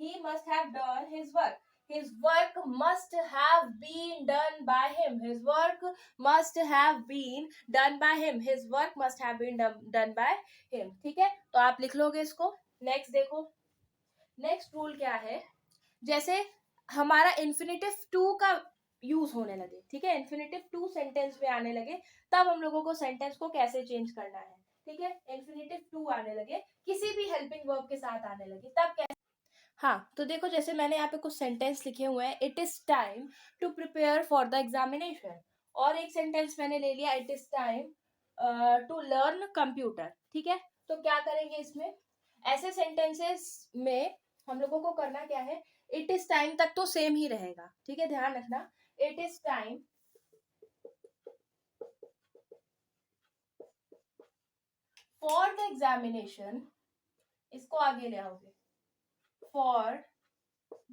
[SPEAKER 1] he must have done his work, his work must have been done by him, his work must have been done by him, his work must have been done by him। ठीक है, तो आप लिख लोगे इसको। नेक्स्ट देखो, नेक्स्ट रूल क्या है? जैसे हमारा इन्फिनेटिव टू का यूज होने लगे, ठीक है, इन्फिनेटिव टू सेंटेंस में आने लगे, तब हम लोगों को सेंटेंस को कैसे चेंज करना है? ठीक है, इन्फिनेटिव टू आने लगे, किसी भी हेल्पिंग वर्ब के साथ आने लगे, तब कैसे? हाँ, तो देखो जैसे मैंने यहाँ पे कुछ सेंटेंस लिखे हुए हैं, it is time to prepare for the examination, और एक सेंटेंस मैंने ले लिया, it is time to learn computer. ठीक है, तो क्या करेंगे इसमें? ऐसे सेंटेंसेस में हम लोगों को करना क्या है? इट इज टाइम तक तो सेम ही रहेगा। ठीक है, ध्यान रखना, it is time for the examination, इसको आगे ले आओगे, for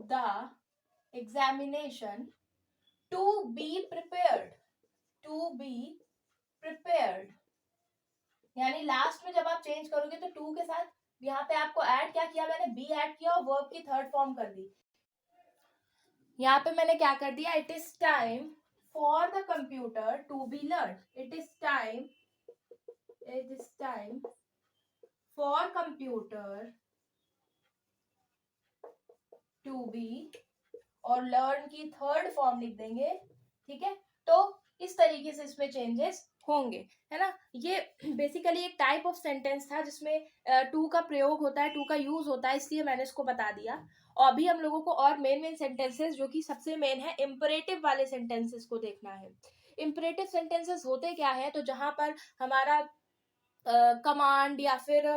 [SPEAKER 1] the examination to be prepared, to be prepared, यानी लास्ट में जब आप चेंज करोगे तो टू के साथ यहाँ पे आपको ऐड क्या किया? मैंने बी ऐड किया और वर्ब की थर्ड फॉर्म कर दी। यहाँ पे मैंने क्या कर दिया? It is time for the computer to be learn, it is time for computer to be, और लर्न की थर्ड फॉर्म लिख देंगे। ठीक है, तो इस तरीके से इसमें चेंजेस होंगे, है ना। ये बेसिकली एक टाइप ऑफ सेंटेंस था जिसमें टू का प्रयोग होता है, टू का यूज होता है, इसलिए मैंने इसको बता दिया। और अभी हम लोगों को और मेन सेंटेंसेस, जो कि सबसे मेन है, इम्परेटिव वाले सेंटेंसेस को देखना है। इम्परेटिव सेंटेंसेस होते क्या है? तो जहां पर हमारा कमांड या फिर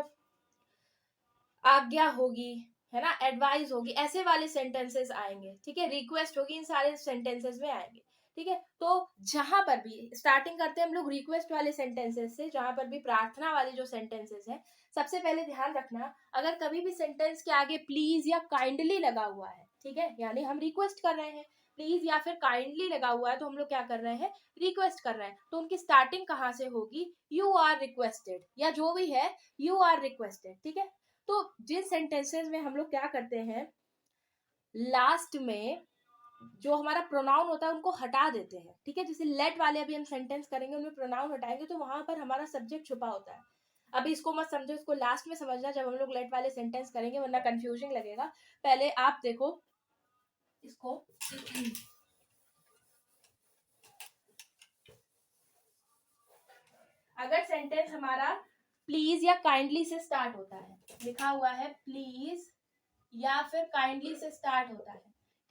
[SPEAKER 1] आज्ञा होगी, है ना, एडवाइस होगी, ऐसे वाले सेंटेंसेस आएंगे। ठीक है, रिक्वेस्ट होगी, इन सारे सेंटेंसेस में आएंगे। ठीक है, तो जहां पर भी स्टार्टिंग करते हैं हम लोग रिक्वेस्ट वाले सेंटेंसेस से, जहां पर भी प्रार्थना वाले जो सेंटेंसेस हैं, सबसे पहले ध्यान रखना, अगर कभी भी सेंटेंस के आगे प्लीज या काइंडली लगा हुआ है, ठीक है, यानी हम रिक्वेस्ट कर रहे हैं, प्लीज या फिर काइंडली लगा हुआ है, तो हम लोग क्या कर रहे हैं? रिक्वेस्ट कर रहे हैं। तो उनकी स्टार्टिंग कहाँ से होगी? यू आर रिक्वेस्टेड, या जो भी है, यू आर रिक्वेस्टेड। ठीक है, तो जिन सेंटेंसेस में हम लोग क्या करते हैं, लास्ट में जो हमारा प्रोनाउन होता है उनको हटा देते हैं। ठीक है, जैसे लेट वाले अभी हम सेंटेंस करेंगे, उनमें प्रोनाउन हटाएंगे, तो वहां पर हमारा सब्जेक्ट छुपा होता है। अभी इसको मत समझो, इसको लास्ट में समझना जब हम लोग लेट वाले सेंटेंस करेंगे, वरना कंफ्यूजिंग लगेगा। पहले आप देखो इसको अगर सेंटेंस हमारा प्लीज या काइंडली से स्टार्ट होता है, लिखा हुआ है प्लीज या फिर काइंडली से स्टार्ट होता है,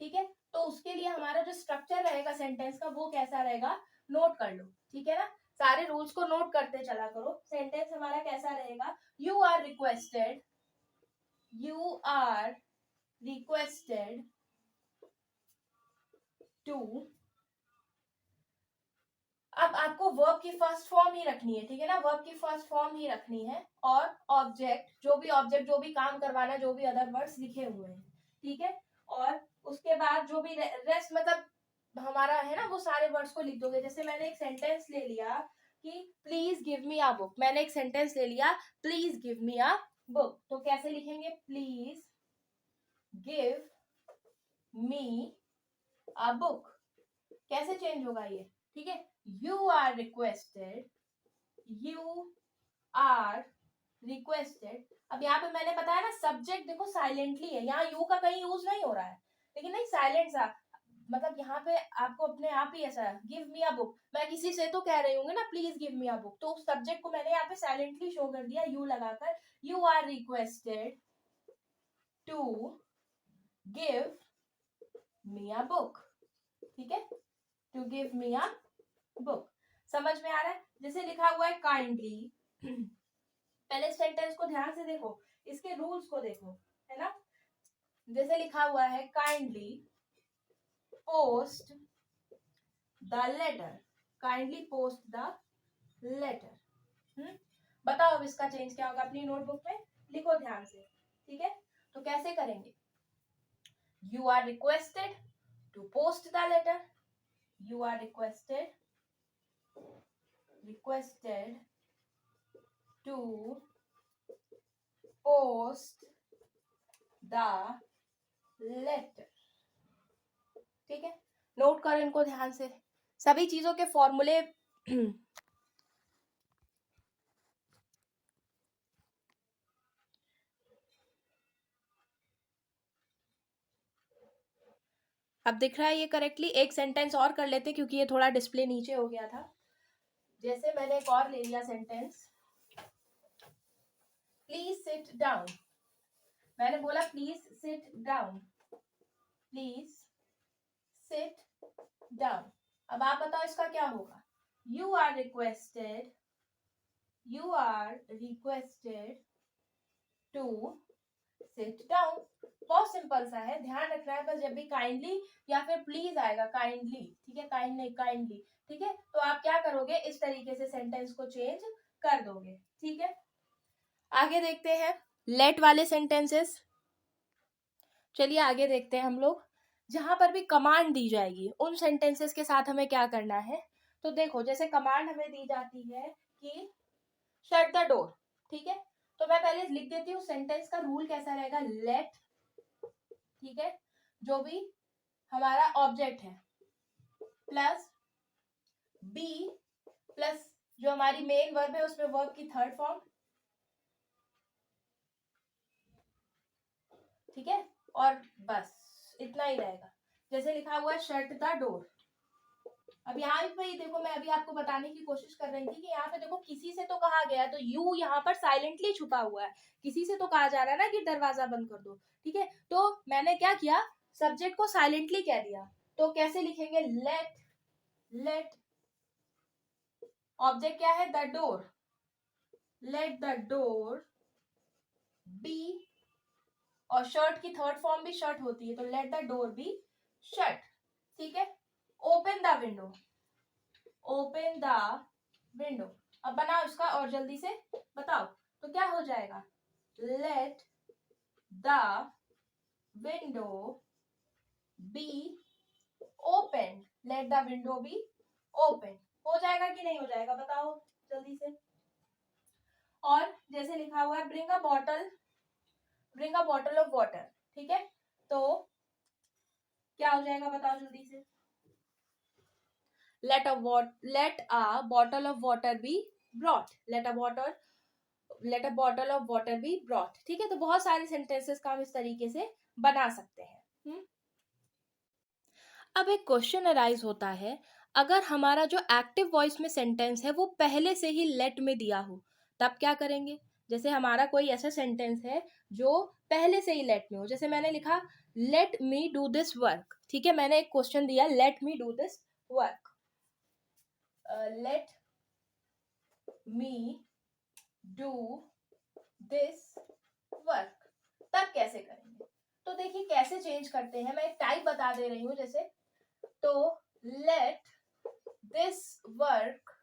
[SPEAKER 1] ठीक है, तो उसके लिए हमारा जो स्ट्रक्चर रहेगा सेंटेंस का, वो कैसा रहेगा? नोट कर लो। ठीक है ना, सारे रूल्स को नोट करते चला करो। सेंटेंस हमारा कैसा रहेगा, you are requested, you are requested to, अब आपको वर्ब की फर्स्ट फॉर्म ही रखनी है, ठीक है ना, वर्ब की फर्स्ट फॉर्म ही रखनी है, और ऑब्जेक्ट जो भी काम करवाना, जो भी अदर वर्ड्स लिखे हुए हैं, ठीक है। और उसके बाद जो भी रेस्ट मतलब हमारा है ना, वो सारे वर्ड्स को लिख दोगे। जैसे मैंने एक सेंटेंस ले लिया कि please give me a book, मैंने एक सेंटेंस ले लिया please give me a book, तो कैसे लिखेंगे, please give me a book, कैसे चेंज होगा ये, ठीक है। You are requested, you are requested, अब यहाँ पे मैंने बताया ना सब्जेक्ट देखो साइलेंटली है, यहाँ यू का कहीं यूज नहीं हो रहा है, लेकिन नहीं साइलेंट सा, मतलब यहाँ पे आपको अपने आप ही ऐसा गिव मी अ बुक, मैं किसी से तो कह रही हूँ ना please give me a book, तो सब्जेक्ट को मैंने यहाँ पे साइलेंटली शो कर दिया यू लगाकर, you are requested to give me a book, ठीक है, to give me a book, समझ में आ रहा है। जैसे लिखा हुआ है काइंडली, पहले सेंटेंस को ध्यान से देखो, इसके रूल्स को देखो, है ना। जैसे लिखा हुआ है kindly post the letter, kindly post the letter, बताओ अब इसका चेंज क्या होगा, अपनी नोटबुक में लिखो ध्यान से, ठीक है। तो कैसे करेंगे, you are requested to post the letter, you are requested to post the letter, ठीक है। नोट करो इनको ध्यान से, सभी चीजों के फॉर्मूले अब दिख रहा है ये करेक्टली। एक सेंटेंस और कर लेते क्योंकि ये थोड़ा डिस्प्ले नीचे हो गया था। जैसे मैंने एक और ले लिया सेंटेंस, प्लीज सिट डाउन, मैंने बोला please sit down, please sit down, अब आप बताओ इसका क्या होगा, you are requested to sit down, बहुत सिंपल सा है, ध्यान रखना है बस, जब भी काइंडली या फिर प्लीज आएगा, काइंडली, ठीक है, काइंड नहीं काइंडली, ठीक है, तो आप क्या करोगे, इस तरीके से सेंटेंस को चेंज कर दोगे, ठीक है। आगे देखते हैं लेट वाले सेंटेंसेस, चलिए आगे देखते हैं हम लोग, जहां पर भी कमांड दी जाएगी उन सेंटेंसेस के साथ हमें क्या करना है। तो देखो जैसे कमांड हमें दी जाती है कि शट द डोर, ठीक है, तो मैं पहले लिख देती हूँ सेंटेंस का रूल कैसा रहेगा, लेट, ठीक है, जो भी हमारा ऑब्जेक्ट है प्लस बी प्लस जो हमारी मेन वर्ब है उसमें वर्ब की थर्ड फॉर्म, ठीक है, और बस इतना ही रहेगा। जैसे लिखा हुआ है शट द डोर, अब यहाँ पे देखो मैं अभी आपको बताने की कोशिश कर रही थी कि यहाँ पे देखो किसी से तो कहा गया है, तो यू यहाँ पर साइलेंटली छुपा हुआ है, किसी से तो कहा जा रहा है ना कि दरवाजा बंद कर दो, ठीक है, तो मैंने क्या किया, सब्जेक्ट को साइलेंटली कह दिया, तो कैसे लिखेंगे, लेट ऑब्जेक्ट क्या है, the door, let the door be, और शर्ट की थर्ड फॉर्म भी शर्ट होती है, तो let the door be shut, ठीक है, open the window, open the window, अब बनाओ इसका और जल्दी से बताओ, तो क्या हो जाएगा, let the window be open, let the window be open, हो जाएगा कि नहीं हो जाएगा, बताओ जल्दी से। और जैसे लिखा हुआ है bring a bottle of water, ठीक है, तो क्या हो जाएगा बताओ जल्दी से, let a bottle of water be brought, let a bottle of water be brought, ठीक है, तो बहुत सारे सेंटेंसेस का हम इस तरीके से बना सकते हैं। अब एक क्वेश्चन अराइज होता है, अगर हमारा जो एक्टिव वॉइस में सेंटेंस है वो पहले से ही लेट में दिया हो, तब क्या करेंगे। जैसे हमारा कोई ऐसा सेंटेंस है जो पहले से ही लेट में हो, जैसे मैंने लिखा let me do this work, ठीक है, मैंने एक क्वेश्चन दिया let me do this work, let me do this work। तब कैसे करेंगे? तो देखिए कैसे चेंज करते हैं, मैं एक टाइप बता दे रही हूँ। जैसे तो let this work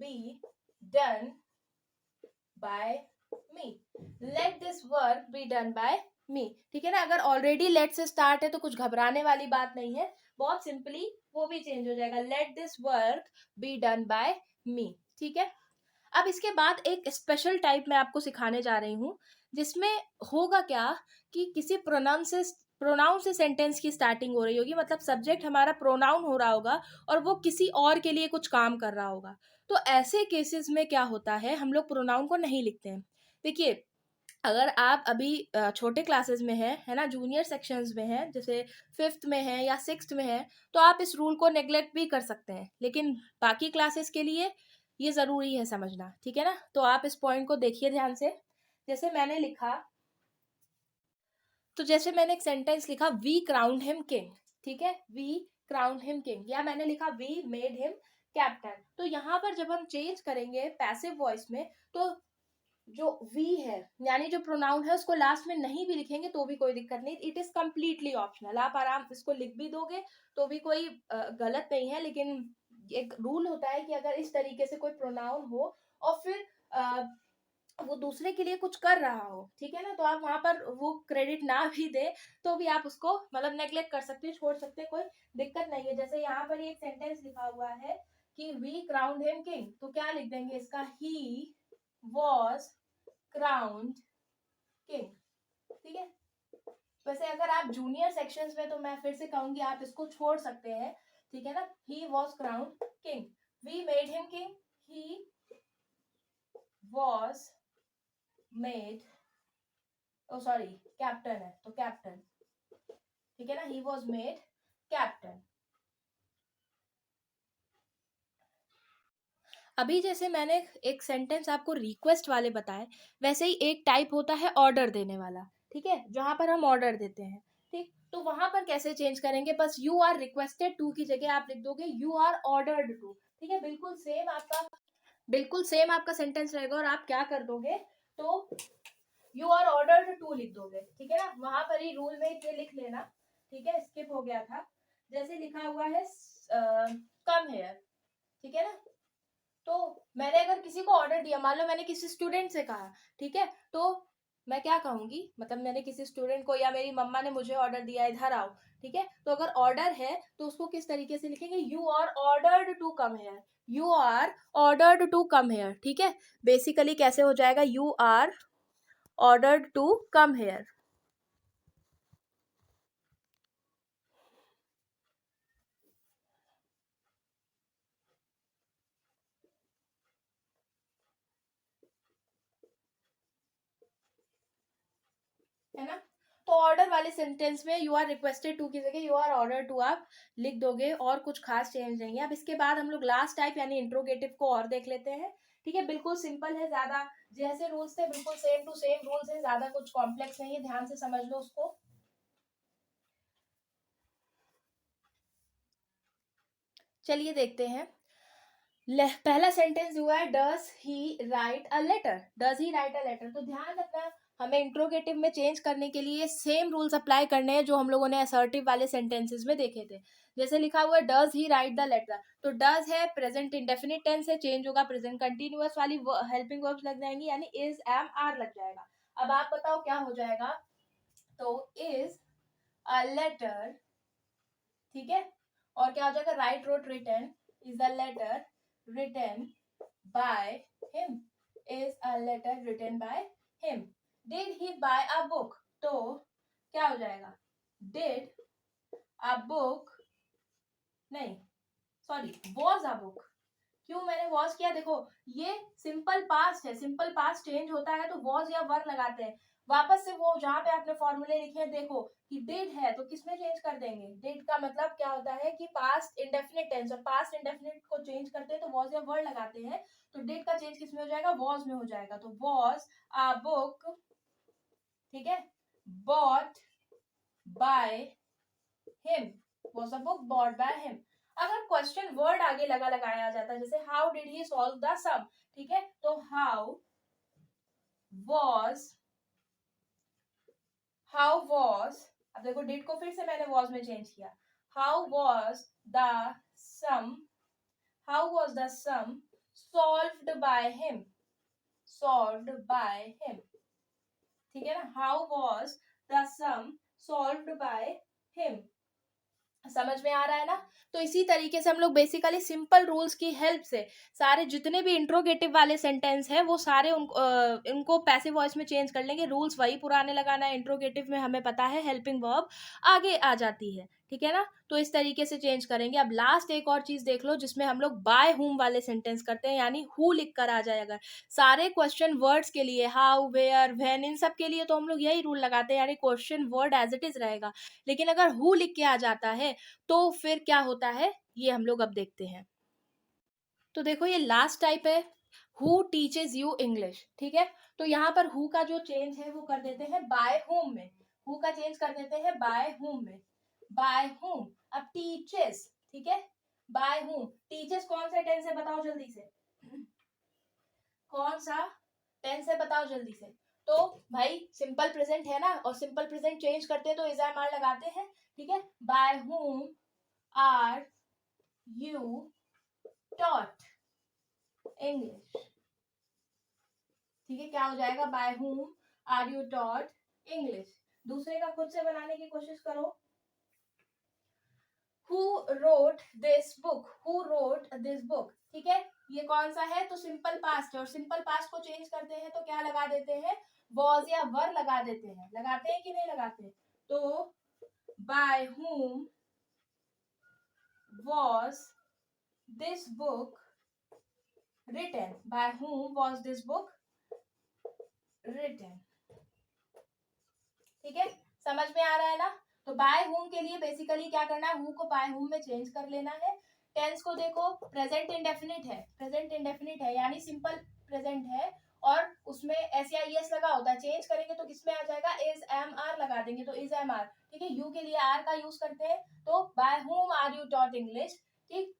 [SPEAKER 1] be done by me। let this work be done by me, ठीक है ना। अगर ऑलरेडी लेट से स्टार्ट है तो कुछ घबराने वाली बात नहीं है, बहुत सिंपली वो भी चेंज हो जाएगा, let this work be done by me, ठीक है। अब इसके बाद एक स्पेशल टाइप मैं आपको सिखाने जा रही हूँ, जिसमें होगा क्या कि किसी प्रोनाउन से सेंटेंस की स्टार्टिंग हो रही होगी, मतलब सब्जेक्ट हमारा प्रोनाउन हो रहा होगा और वो किसी और के लिए कुछ काम कर रहा होगा। तो ऐसे केसेस में क्या होता है, हम लोग प्रोनाउन को नहीं लिखते हैं। देखिए अगर आप अभी छोटे क्लासेस में हैं, है ना, जूनियर सेक्शंस में हैं, जैसे 5th में है या 6th में है, तो आप इस रूल को नेग्लेक्ट भी कर सकते हैं, लेकिन बाकी क्लासेस के लिए ये ज़रूरी है समझना, ठीक है ना। तो आप इस पॉइंट को देखिए ध्यान से। जैसे मैंने लिखा, तो जैसे मैंने एक सेंटेंस लिखा, वी क्राउंड हिम किंग, ठीक है, वी क्राउंड हिम किंग, या मैंने लिखा वी मेड हिम कैप्टन। तो यहाँ पर जब हम चेंज करेंगे पैसिव वॉइस में, तो जो वी है यानी जो प्रोनाउन है उसको लास्ट में नहीं भी लिखेंगे तो भी कोई दिक्कत नहीं, इट इज कम्प्लीटली ऑप्शनल, आप आराम इसको लिख भी दोगे तो भी कोई गलत नहीं है। लेकिन एक रूल होता है कि अगर इस तरीके से कोई प्रोनाउन हो और फिर वो दूसरे के लिए कुछ कर रहा हो, ठीक है ना, तो आप वहां पर वो क्रेडिट ना भी दे तो भी आप उसको मतलब नेग्लेक्ट कर सकते हैं, छोड़ सकते हैं, कोई दिक्कत नहीं है। जैसे यहाँ पर एक सेंटेंस लिखा हुआ है कि वी क्राउंड हिम किंग, तो क्या लिख देंगे इसका, ही वॉज क्राउंड किंग, ठीक है। वैसे अगर आप जूनियर सेक्शंस में, तो मैं फिर से कहूंगी आप इसको छोड़ सकते हैं, ठीक है ना। He was crowned king, we made him king, he was made, oh sorry captain है तो कैप्टन, ठीक है ना, ही वॉज मेड कैप्टन। अभी जैसे मैंने एक सेंटेंस आपको रिक्वेस्ट वाले बताए, वैसे ही एक टाइप होता है ऑर्डर देने वाला, ठीक है, जहां पर हम ऑर्डर देते हैं, ठीक। तो वहां पर कैसे चेंज करेंगे, बस यू आर रिक्वेस्टेड टू की जगह आप लिख दोगे यू आर ऑर्डर्ड टू, ठीक है। बिल्कुल सेम आपका सेंटेंस रहेगा और आप क्या कर दोगे, तो यू आर ऑर्डर्ड टू लिख दोगे, ठीक है ना। वहां पर ही रूल में ये लिख लेना, ठीक है, स्किप हो गया था। जैसे लिखा हुआ है कम हेयर, ठीक है ना, तो मैंने अगर किसी को ऑर्डर दिया, मान लो मैंने किसी स्टूडेंट से कहा, ठीक है, तो मैं क्या कहूंगी, मतलब मैंने किसी स्टूडेंट को या मेरी मम्मा ने मुझे ऑर्डर दिया इधर आओ, ठीक है, तो अगर ऑर्डर है तो उसको किस तरीके से लिखेंगे, you are ordered to come here, you are ordered to come here, ठीक है। बेसिकली कैसे हो जाएगा, you are ordered to come here. है ना, तो ऑर्डर वाले सेंटेंस में यू आर रिक्वेस्टेड टू की जगह यू आर ऑर्डर टू आप लिख दोगे, और कुछ खास चेंज नहीं है। अब इसके बाद हम लोग लास्ट टाइप यानी इंट्रोगेटिव को और देख लेते हैं, ठीक है। बिल्कुल सिंपल है, ज्यादा जैसे रूल्स थे बिल्कुल सेम टू सेम रूल्स है, ज्यादा कुछ कॉम्प्लेक्स नहीं है, ध्यान से समझ लो उसको। चलिए देखते हैं, पहला सेंटेंस हुआ है does he write a letter, does he write a letter. तो ध्यान रखना, हमें इंट्रोगेटिव में चेंज करने के लिए सेम रूल्स अप्लाई करने हैं जो हम लोगों ने असर्टिव वाले सेंटेंसेस में देखे थे। जैसे लिखा हुआ है does he write the letter, तो डज है प्रेजेंट इंडेफिनिट टेंस है, चेंज होगा प्रेजेंट कंटिन्यूअस वाली हेल्पिंग वर्ब्स लग जाएंगी, यानी इज एम आर लग जाएगा। अब आप बताओ क्या हो जाएगा, तो इज अ लेटर, ठीक है, और क्या हो जाएगा, write wrote written, is a letter written by him, is a letter written by him। did he buy a book, तो क्या हो जाएगा, did a book, नहीं सॉरी was a book। क्यों मैंने was किया, देखो ये सिंपल पास्ट है, सिंपल पास्ट चेंज होता है तो was या वर लगाते हैं। वापस से वो जहां पे आपने फॉर्मूले लिखे हैं, देखो कि डिड है तो किसमें चेंज कर देंगे, डिड का मतलब क्या होता है कि पास्ट इंडेफिनिट टेंस, और पास्ट इंडेफिनिट को चेंज करते हैं तो वॉज या वर्ड लगाते हैं, तो डिड का चेंज किसमें हो जाएगा, वॉज में हो जाएगा। तो वॉज अ बुक, ठीक है, bought by him, was a book bought by him. अगर क्वेश्चन वर्ड आगे लगाया जाता है, जैसे how did he solve the sum, ठीक है, तो हाउ वॉज, अब देखो डिड को फिर से मैंने वॉज में चेंज किया, how was the sum, how was the sum solved by him, solved by him, ठीक है ना, how was the sum solved by him, समझ में आ रहा है ना। तो इसी तरीके से हम लोग बेसिकली सिंपल रूल्स की हेल्प से सारे जितने भी इंट्रोगेटिव वाले सेंटेंस हैं वो सारे उनको पैसिव वॉइस में चेंज कर लेंगे। रूल्स वही पुराने लगाना है, इंट्रोगेटिव में हमें पता है हेल्पिंग वर्ब आगे आ जाती है, ठीक है ना। तो इस तरीके से चेंज करेंगे। अब लास्ट एक और चीज देख लो जिसमें हम लोग बाय हुम वाले सेंटेंस करते हैं, यानी हु लिख कर आ जाए अगर सारे क्वेश्चन वर्ड्स के लिए, हाउ वेयर व्हेन, इन सब के लिए तो हम लोग यही रूल लगाते हैं, यानी question word as it is रहेगा। लेकिन अगर हु लिख के आ जाता है तो फिर क्या होता है ये हम लोग अब देखते हैं। तो देखो ये लास्ट टाइप है, हु टीचेज यू इंग्लिश, ठीक है। तो यहाँ पर हु का जो चेंज है वो कर देते हैं बाय होम में, हु का चेंज कर देते हैं बाय होम में, बाय होम। अब टीचेस, ठीक है, बाय होम, टीचेस कौन सा टेंस है बताओ जल्दी से, कौन सा टेंस है बताओ जल्दी से। तो भाई सिंपल प्रेजेंट है ना, और सिंपल प्रेजेंट चेंज करते हैं तो इज एम आर लगाते हैं, ठीक है। By whom are you taught English, ठीक है, क्या हो जाएगा, by whom are you taught English. दूसरे का खुद से बनाने की कोशिश करो, who wrote this book, who wrote this book, ठीक है। ये कौन सा है, तो सिंपल पास्ट है, और सिंपल पास्ट को चेंज करते हैं तो क्या लगा देते हैं, वॉज या वर लगा देते हैं, लगाते हैं कि नहीं लगाते। तो bye whom was this book written, by whom was this book written, ठीक है, समझ में आ रहा है ना। तो बाय हुम के लिए बेसिकली क्या करना है, हु को बाय हुम में चेंज कर लेना है। टेंस को देखो प्रेजेंट इंडेफिनिट है, प्रेजेंट इंडेफिनिट है यानी सिंपल प्रेजेंट है, और उसमें एस या ईएस लगा होता है, चेंज करेंगे तो किसमें आ जाएगा, इज एम आर लगा देंगे तो इज एम आर, ठीक है। यू के लिए आर का यूज करते हैं तो by whom are you taught English, ठीक।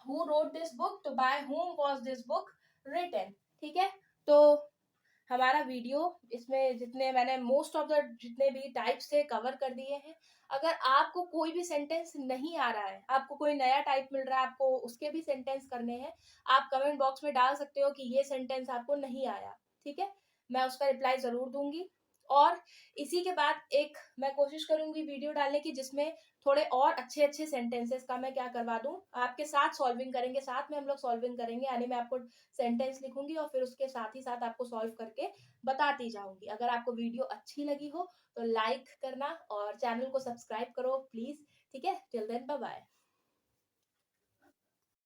[SPEAKER 1] हु रोट दिस बुक, तो by whom was this book written, ठीक है। तो हमारा वीडियो इसमें जितने मैंने मोस्ट ऑफ द जितने भी टाइप्स थे कवर कर दिए हैं। अगर आपको कोई भी सेंटेंस नहीं आ रहा है, आपको कोई नया टाइप मिल रहा है, आपको उसके भी सेंटेंस करने हैं, आप कमेंट बॉक्स में डाल सकते हो कि ये सेंटेंस आपको नहीं आया, ठीक है, मैं उसका रिप्लाई जरूर दूंगी। और इसी के बाद एक मैं कोशिश करूंगी वीडियो डालने की जिसमें थोड़े और अच्छे अच्छे सेंटेंसेस का मैं क्या करवा दूं, आपके साथ सॉल्विंग करेंगे, साथ में हम लोग सॉल्विंग करेंगे, यानी मैं आपको सेंटेंस लिखूंगी और फिर उसके साथ ही साथ आपको सॉल्व करके बताती जाऊंगी। अगर आपको वीडियो अच्छी लगी हो तो लाइक करना और चैनल को सब्सक्राइब करो प्लीज, ठीक है। Till then bye bye.